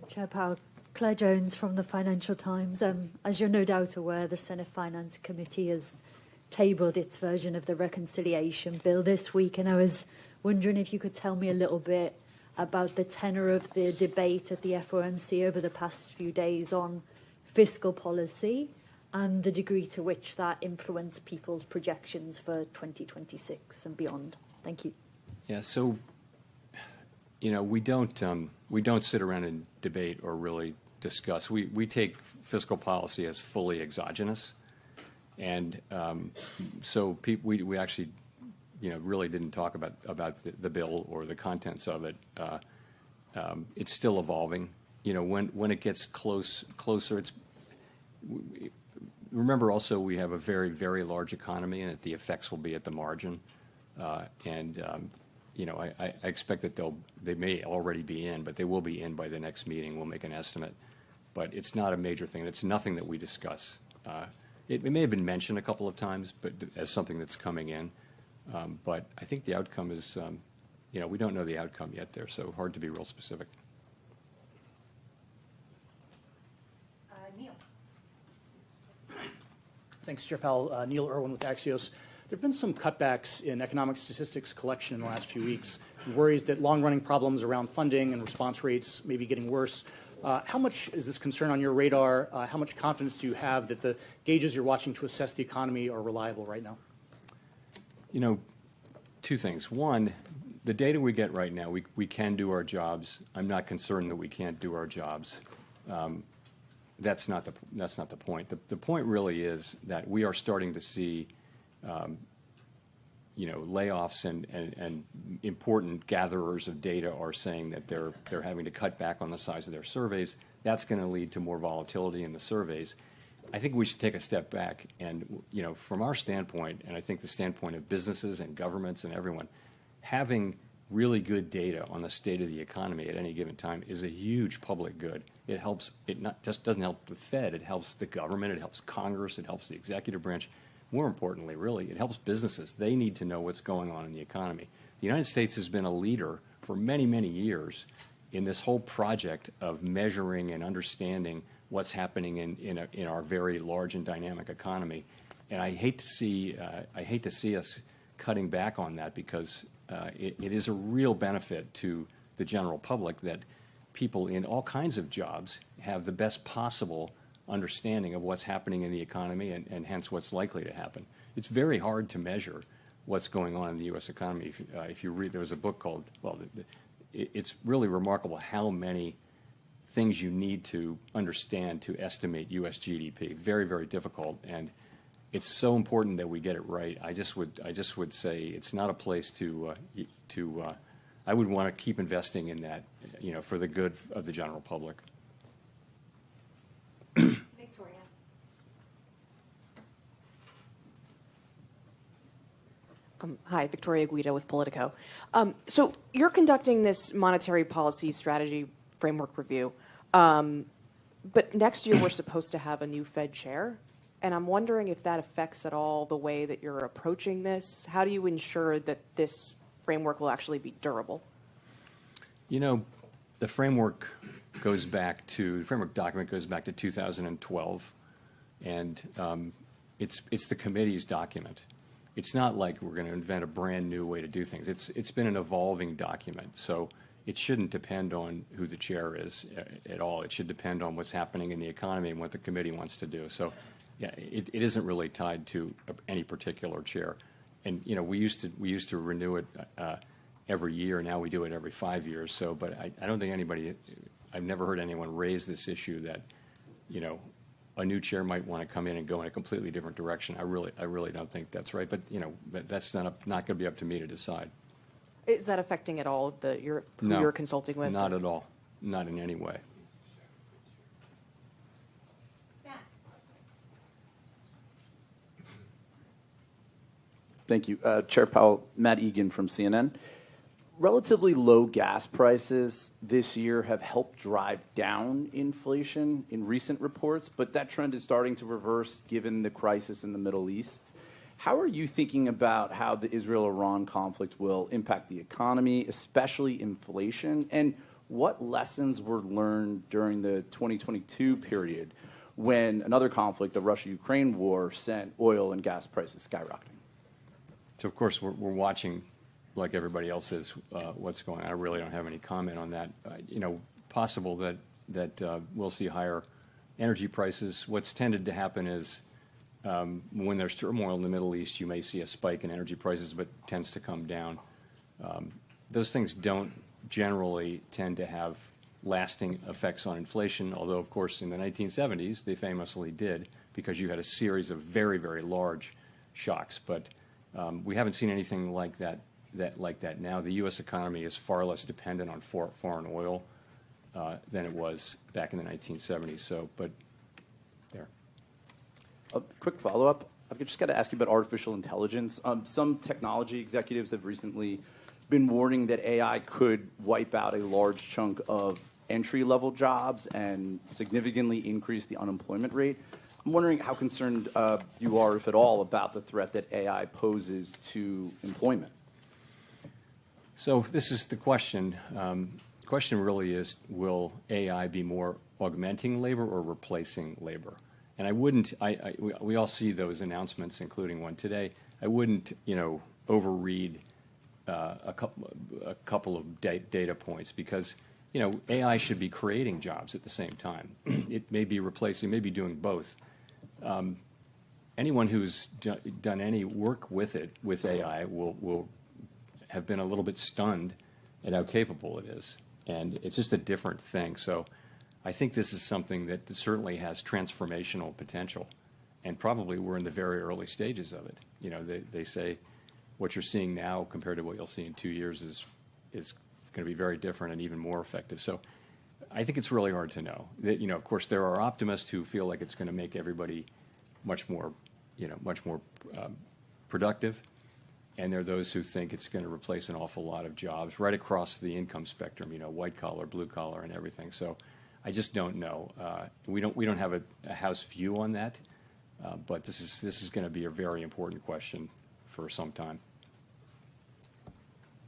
Chair Powell, Claire Jones from the Financial Times. As you're no doubt aware, the Senate Finance Committee has tabled its version of the reconciliation bill this week, and I was wondering if you could tell me a little bit about the tenor of the debate at the FOMC over the past few days on fiscal policy and the degree to which that influenced people's projections for 2026 and beyond. Thank you. Yeah, so we don't sit around and debate or really discuss. We take fiscal policy as fully exogenous, and so we actually really didn't talk about the bill or the contents of it. It's still evolving. When it gets closer, remember also we have a very, very large economy, and that the effects will be at the margin, I expect that they may already be in, but they will be in by the next meeting. We'll make an estimate, but it's not a major thing. It's nothing that we discuss. It may have been mentioned a couple of times, but as something that's coming in. But I think the outcome is, we don't know the outcome yet there, so hard to be real specific. Neil. Thanks, Chair Powell. Neil Irwin with Axios. There have been some cutbacks in economic statistics collection in the last few weeks, worries that long-running problems around funding and response rates may be getting worse. How much is this concern on your radar? How much confidence do you have that the gauges you're watching to assess the economy are reliable right now? Two things. One, the data we get right now, we can do our jobs. I'm not concerned that we can't do our jobs. That's not the point. The point really is that we are starting to see, layoffs and important gatherers of data are saying that they're having to cut back on the size of their surveys. That's going to lead to more volatility in the surveys. I think we should take a step back and, from our standpoint, and I think the standpoint of businesses and governments and everyone, having really good data on the state of the economy at any given time is a huge public good. It helps, it not just doesn't help the Fed, it helps the government, it helps Congress, it helps the executive branch. More importantly, really, it helps businesses. They need to know what's going on in the economy. The United States has been a leader for many, many years in this whole project of measuring and understanding what's happening in our very large and dynamic economy. And I hate to see us cutting back on that, because it is a real benefit to the general public that people in all kinds of jobs have the best possible understanding of what's happening in the economy and hence what's likely to happen. It's very hard to measure what's going on in the U.S. economy. If you read, there was a book called, it's really remarkable how many things you need to understand to estimate U.S. GDP. Very, very difficult, and it's so important that we get it right. I just would say it's not a place to I would want to keep investing in that, for the good of the general public. Victoria. Hi, Victoria Guido with Politico. So you're conducting this monetary policy strategy framework review, but next year we're supposed to have a new Fed chair, and I'm wondering if that affects at all the way that you're approaching this. How do you ensure that this framework will actually be durable? The framework document goes back to 2012, and it's the committee's document. It's not like we're going to invent a brand new way to do things. It's been an evolving document, so it shouldn't depend on who the chair is at all. It should depend on what's happening in the economy and what the committee wants to do. So, yeah, it isn't really tied to any particular chair. And we used to renew it every year. Now we do it every 5 years. So, but I don't think I've never heard anyone raise this issue that a new chair might want to come in and go in a completely different direction. I really don't think that's right. But but that's not going to be up to me to decide. Is that affecting at all who you're consulting with? Not at all. Not in any way. Thank you. Chair Powell, Matt Egan from CNN. Relatively low gas prices this year have helped drive down inflation in recent reports, but that trend is starting to reverse given the crisis in the Middle East. How are you thinking about how the Israel-Iran conflict will impact the economy, especially inflation? And what lessons were learned during the 2022 period when another conflict, the Russia-Ukraine war, sent oil and gas prices skyrocketing? So, of course, we're watching, like everybody else is, what's going on. I really don't have any comment on that. Possible that we'll see higher energy prices. What's tended to happen is when there's turmoil in the Middle East, you may see a spike in energy prices, but tends to come down. Those things don't generally tend to have lasting effects on inflation, although, of course, in the 1970s, they famously did, because you had a series of very, very large shocks. But we haven't seen anything like that now. The U.S. economy is far less dependent on foreign oil than it was back in the 1970s. So, but there. A quick follow-up. I've just got to ask you about artificial intelligence. Some technology executives have recently been warning that AI could wipe out a large chunk of entry-level jobs and significantly increase the unemployment rate. I'm wondering how concerned you are, if at all, about the threat that AI poses to employment. So this is the question. The question really is, will AI be more augmenting labor or replacing labor? And I wouldn't, we all see those announcements, including one today. I wouldn't, overread a couple of data points, because, AI should be creating jobs at the same time. It may be replacing, maybe doing both. Anyone who's done any work with AI will have been a little bit stunned at how capable it is. And it's just a different thing. So I think this is something that certainly has transformational potential. And probably we're in the very early stages of it. You know, they say what you're seeing now compared to what you'll see in 2 years is going to be very different and even more effective. So I think it's really hard to know. That, you know, of course, there are optimists who feel like it's going to make everybody much more productive. And there are those who think it's going to replace an awful lot of jobs right across the income spectrum, you know, white collar, blue collar, and everything. So I just don't know. We don't have a house view on that, but this is going to be a very important question for some time.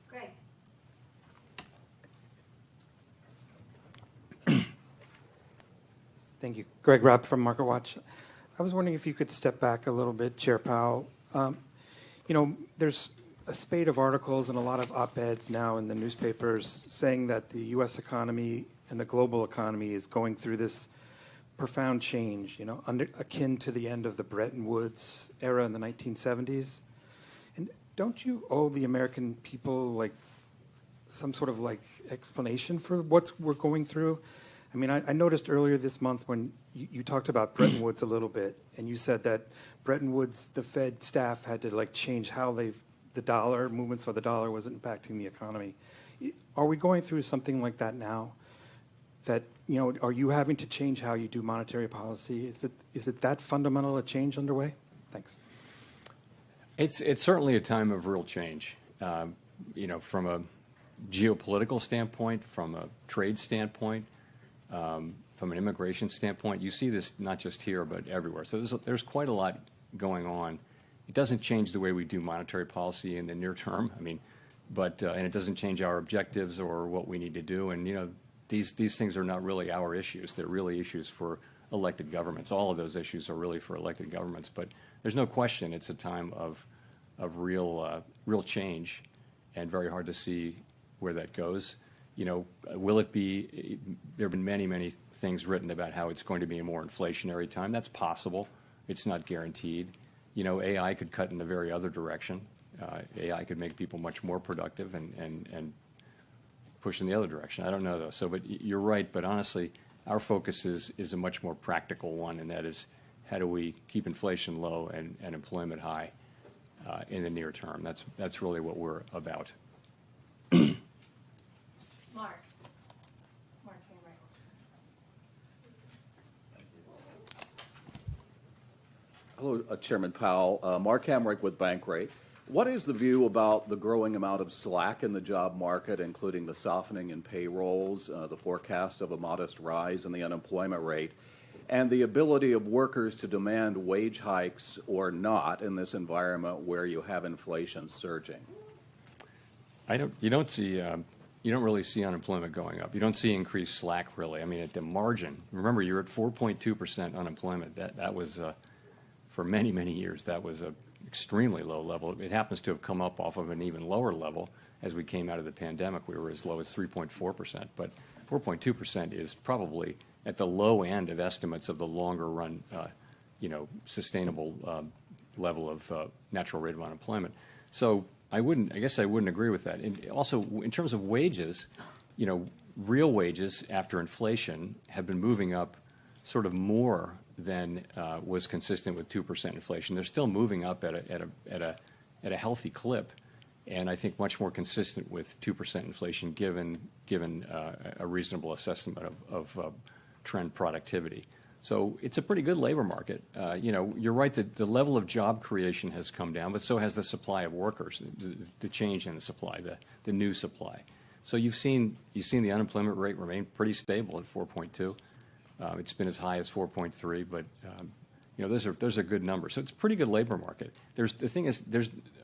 Greg. Thank you. Greg Rapp from MarketWatch. I was wondering if you could step back a little bit, Chair Powell. You know, there's a spate of articles and a lot of op-eds now in the newspapers saying that the U.S. economy and the global economy is going through this profound change, you know, akin to the end of the Bretton Woods era in the 1970s. And don't you owe the American people, like, some sort of, like, explanation for what we're going through? I mean, I noticed earlier this month when you talked about Bretton Woods a little bit, and you said that Bretton Woods, the Fed staff had to like change how the dollar movements of the dollar was impacting the economy. Are we going through something like that now? That, you know, are you having to change how you do monetary policy? Is it that fundamental a change underway? Thanks. It's certainly a time of real change. You know, from a geopolitical standpoint, from a trade standpoint. From an immigration standpoint, you see this not just here but everywhere. So there's quite a lot going on. It doesn't change the way we do monetary policy in the near term. I mean, but and it doesn't change our objectives or what we need to do. And you know, these things are not really our issues. They're really issues for elected governments. All of those issues are really for elected governments. But there's no question it's a time of real change, and very hard to see where that goes. You know, will it be? There have been many things written about how it's going to be a more inflationary time. That's possible. It's not guaranteed. You know, AI could cut in the very other direction. AI could make people much more productive and push in the other direction. I don't know though. So, but you're right. But honestly, our focus is a much more practical one, and that is how do we keep inflation low and employment high in the near term. That's really what we're about. Mark. Hello, Chairman Powell. Mark Hamrick with Bankrate. What is the view about the growing amount of slack in the job market, including the softening in payrolls, the forecast of a modest rise in the unemployment rate, and the ability of workers to demand wage hikes or not in this environment where you have inflation surging? You don't really see unemployment going up. You don't see increased slack, really. I mean, at the margin, remember, you're at 4.2% unemployment. That was, for many years, that was an extremely low level. It happens to have come up off of an even lower level as we came out of the pandemic. We were as low as 3.4%, but 4.2% is probably at the low end of estimates of the longer run, sustainable level of natural rate of unemployment. So I guess I wouldn't agree with that. And also, in terms of wages, you know, real wages after inflation have been moving up sort of more than was consistent with 2% inflation. They're still moving up at a healthy clip, and I think much more consistent with 2% inflation given a reasonable assessment of trend productivity. So it's a pretty good labor market. You know, you're right that the level of job creation has come down, but so has the supply of workers, the change in the supply, the new supply. So you've seen the unemployment rate remain pretty stable at 4.2. It's been as high as 4.3, but you know, those are good numbers. So it's a pretty good labor market. There's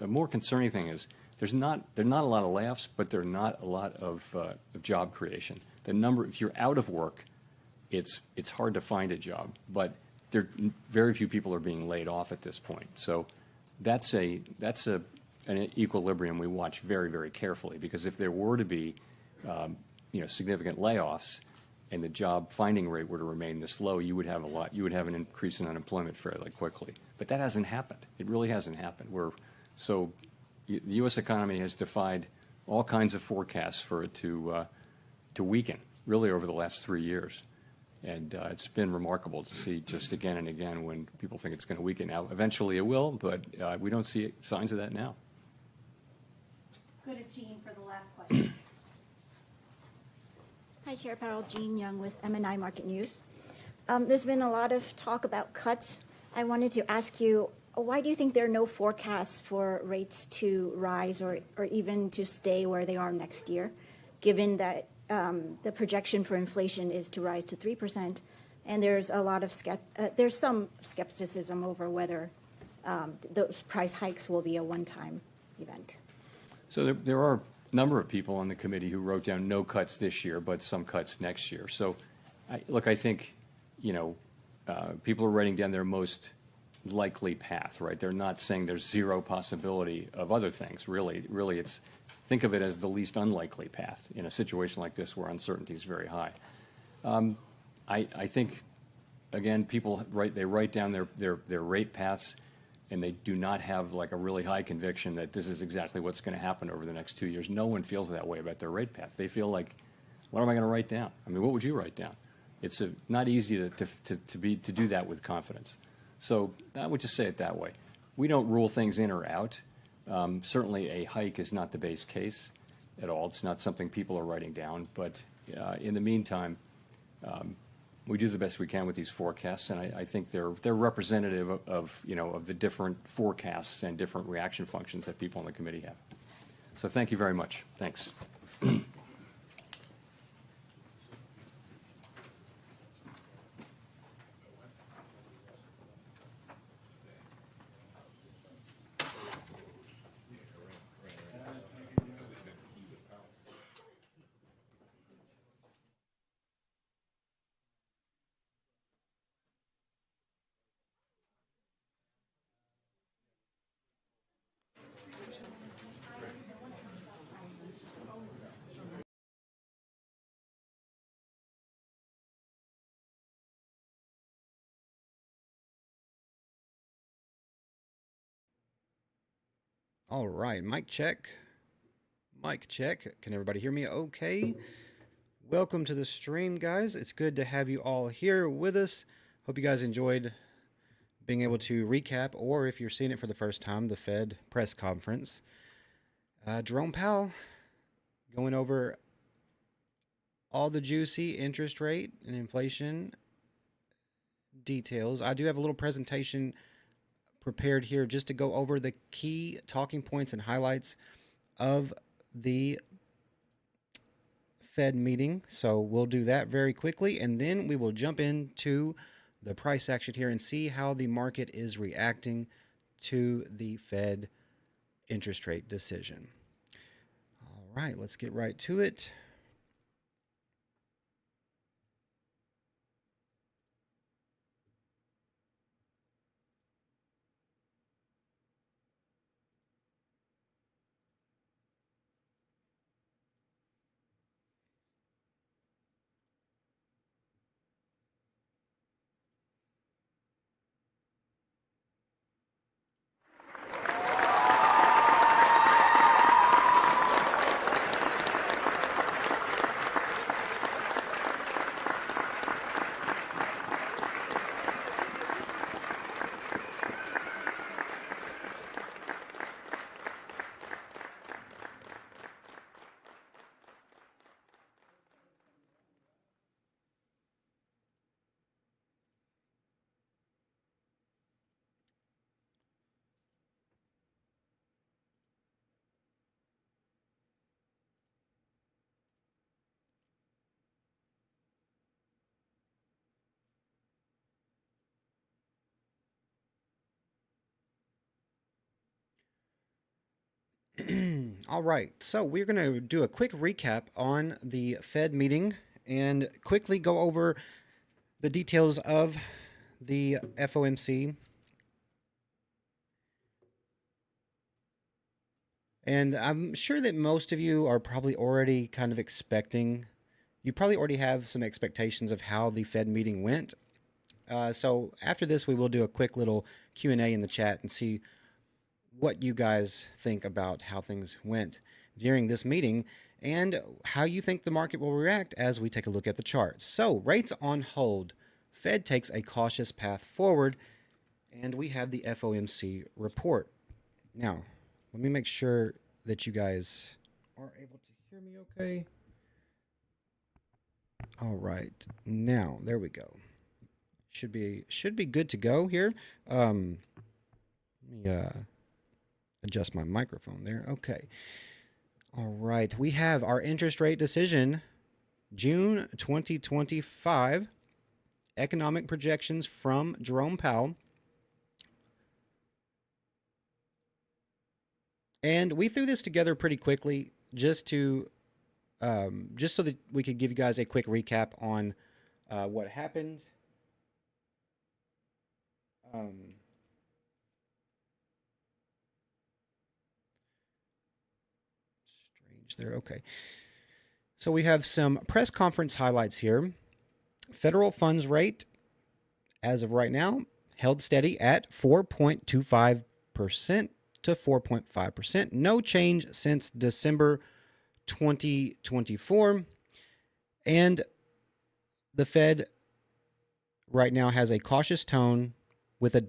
a more concerning thing is there are not a lot of layoffs, but there are not a lot of job creation. If you're out of work, it's hard to find a job, but very few people are being laid off at this point. So that's an equilibrium we watch very carefully, because if there were to be significant layoffs and the job finding rate were to remain this low, you would have an increase in unemployment fairly quickly. But that hasn't happened. It really hasn't happened. the U.S. economy has defied all kinds of forecasts for it to weaken, really over the last 3 years. And it's been remarkable to see just again and again when people think it's going to weaken. Now, eventually it will, but we don't see signs of that now. Go to Jean for the last question. Hi, Chair Powell. Jean Young with MNI Market News. There's been a lot of talk about cuts. I wanted to ask you, why do you think there are no forecasts for rates to rise or even to stay where they are next year, given that the projection for inflation is to rise to 3%, and there's a lot of there's some skepticism over whether those price hikes will be a one-time event? So there are a number of people on the committee who wrote down no cuts this year, but some cuts next year. So, I think, people are writing down their most likely path, right? They're not saying there's zero possibility of other things. Really, think of it as the least unlikely path in a situation like this where uncertainty is very high. I think, again, people write down their rate paths, and they do not have like a really high conviction that this is exactly what's going to happen over the next 2 years. No one feels that way about their rate path. They feel like, what am I going to write down? I mean, what would you write down? It's not easy to do that with confidence. So I would just say it that way. We don't rule things in or out. Certainly a hike is not the base case at all. It's not something people are writing down. But in the meantime, we do the best we can with these forecasts, and I think they're representative of the different forecasts and different reaction functions that people on the committee have. So thank you very much. Thanks. All right, mic check. Mic check. Can everybody hear me okay? Welcome to the stream, guys. It's good to have you all here with us. Hope you guys enjoyed being able to recap, or if you're seeing it for the first time, the Fed press conference. Jerome Powell going over all the juicy interest rate and inflation details. I do have a little presentation prepared here just to go over the key talking points and highlights of the Fed meeting. So we'll do that very quickly, and then we will jump into the price action here and see how the market is reacting to the Fed interest rate decision. All right, let's get right to it. All right, so we're going to do a quick recap on the Fed meeting and quickly go over the details of the FOMC. And I'm sure that most of you are probably already kind of expecting, you probably already have some expectations of how the Fed meeting went. So after this, we will do a quick little Q&A in the chat and see what you guys think about how things went during this meeting and how you think the market will react as we take a look at the charts. So, rates on hold. Fed takes a cautious path forward, and we have the FOMC report. Now, let me make sure that you guys are able to hear me okay. All right. Now, there we go. Should be good to go here. Let me adjust my microphone there. Okay. All right. We have our interest rate decision, June 2025, economic projections from Jerome Powell. And we threw this together pretty quickly just so that we could give you guys a quick recap on what happened. Strange there. Okay. So we have some press conference highlights here. Federal funds rate, as of right now, held steady at 4.25% to 4.5%. No change since December 2024. And the Fed right now has a cautious tone with a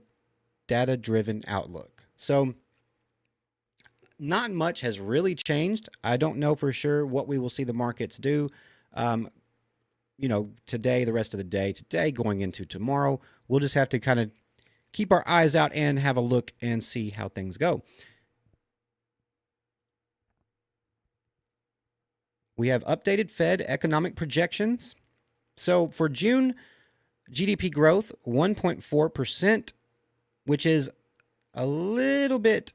data-driven outlook. So not much has really changed. I don't know for sure what we will see the markets do. Today, the rest of the day, today going into tomorrow, we'll just have to kind of keep our eyes out and have a look and see how things go. We have updated Fed economic projections. So for June, GDP growth 1.4%, which is a little bit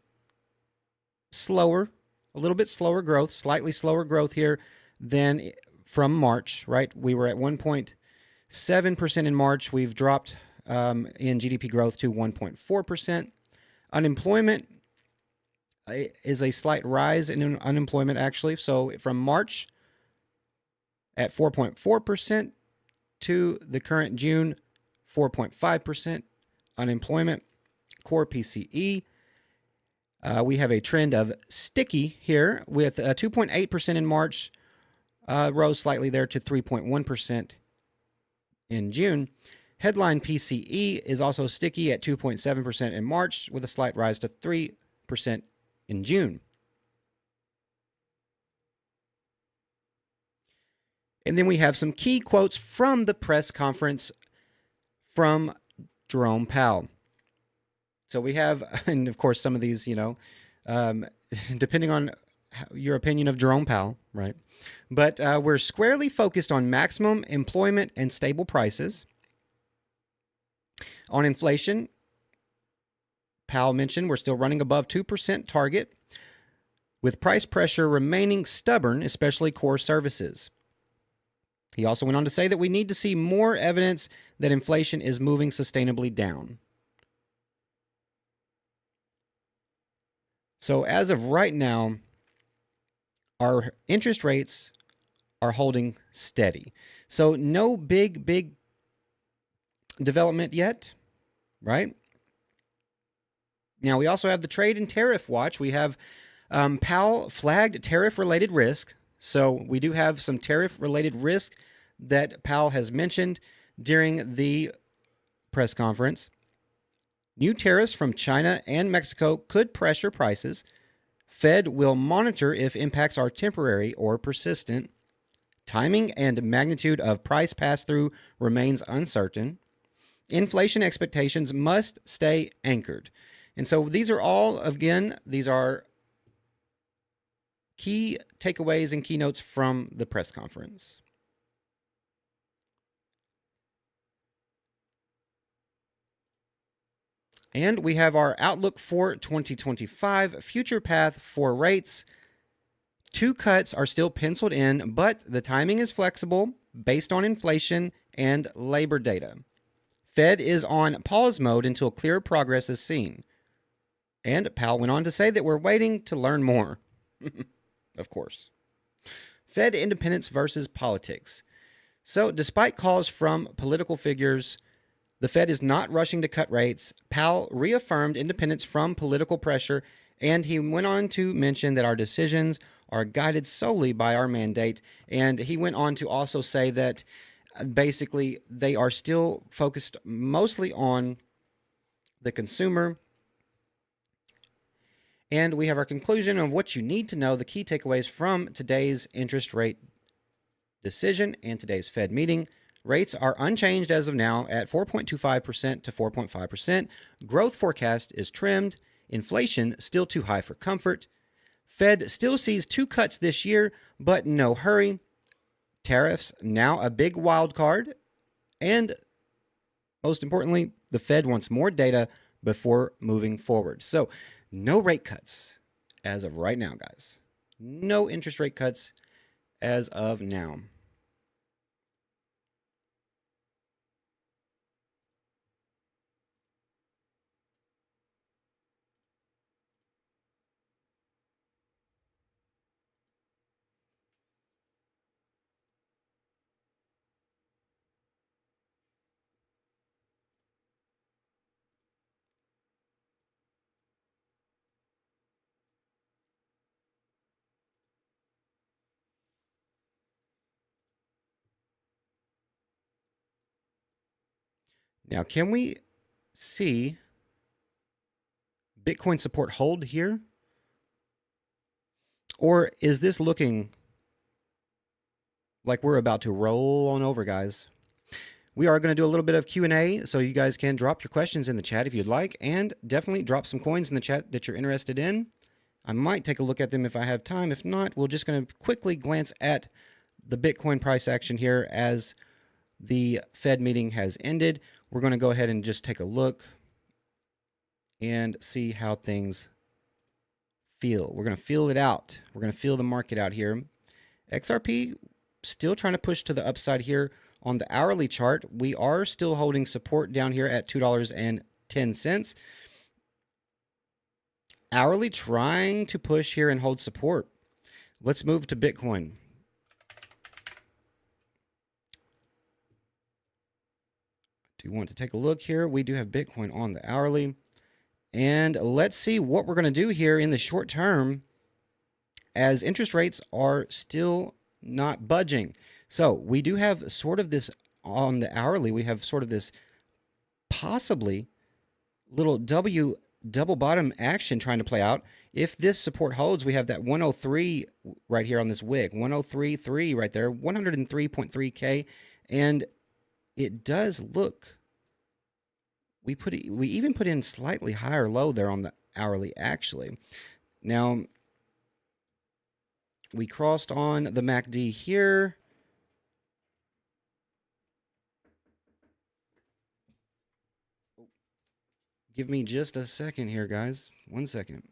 slower growth, slightly slower growth here than from March, right? We were at 1.7% in March. We've dropped in GDP growth to 1.4%. Unemployment is a slight rise in unemployment, actually. So from March at 4.4% to the current June, 4.5% unemployment. Core PCE, we have a trend of sticky here with 2.8% in March, rose slightly there to 3.1% in June. Headline PCE is also sticky at 2.7% in March with a slight rise to 3% in June. And then we have some key quotes from the press conference from Jerome Powell. So we have, and of course, some of these, depending on your opinion of Jerome Powell, right? But we're squarely focused on maximum employment and stable prices. On inflation, Powell mentioned we're still running above 2% target, with price pressure remaining stubborn, especially core services. He also went on to say that we need to see more evidence that inflation is moving sustainably down. So as of right now, our interest rates are holding steady. So no big development yet, right? Now we also have the trade and tariff watch. We have Powell flagged tariff-related risk. So we do have some tariff-related risk that Powell has mentioned during the press conference. New tariffs from China and Mexico could pressure prices. Fed will monitor if impacts are temporary or persistent. Timing and magnitude of price pass-through remains uncertain. Inflation expectations must stay anchored. And so these are all, again, these are key takeaways and keynotes from the press conference. And we have our outlook for 2025, future path for rates. 2 cuts are still penciled in, but the timing is flexible based on inflation and labor data. Fed is on pause mode until clear progress is seen. And Powell went on to say that we're waiting to learn more. Of course. Fed independence versus politics. So despite calls from political figures The Fed is not rushing to cut rates. Powell reaffirmed independence from political pressure, and he went on to mention that our decisions are guided solely by our mandate. And he went on to also say that basically they are still focused mostly on the consumer. And we have our conclusion of what you need to know, the key takeaways from today's interest rate decision and today's Fed meeting. Rates are unchanged as of now at 4.25% to 4.5%. Growth forecast is trimmed. Inflation still too high for comfort. Fed still sees 2 cuts this year, but no hurry. Tariffs now a big wild card. And most importantly, the Fed wants more data before moving forward. So no rate cuts as of right now, guys. No interest rate cuts as of now. Now, can we see Bitcoin support hold here? Or is this looking like we're about to roll on over, guys? We are going to do a little bit of Q&A, so you guys can drop your questions in the chat if you'd like, and definitely drop some coins in the chat that you're interested in. I might take a look at them if I have time. If not, we're just going to quickly glance at the Bitcoin price action here as the Fed meeting has ended. We're going to go ahead and just take a look and see how things feel. We're going to feel it out. We're going to feel the market out here. XRP still trying to push to the upside here on the hourly chart. We are still holding support down here at $2.10. Hourly trying to push here and hold support. Let's move to Bitcoin. Do want to take a look here. We do have Bitcoin on the hourly. And let's see what we're going to do here in the short term as interest rates are still not budging. So we do have sort of this on the hourly. We have sort of this possibly little W double bottom action trying to play out. If this support holds, we have that 103 right here on this wick, 103.3 right there, 103.3K. And it does look, we even put in slightly higher low there on the hourly actually. Now, we crossed on the MACD here. Give me just a second here, guys. 1 second.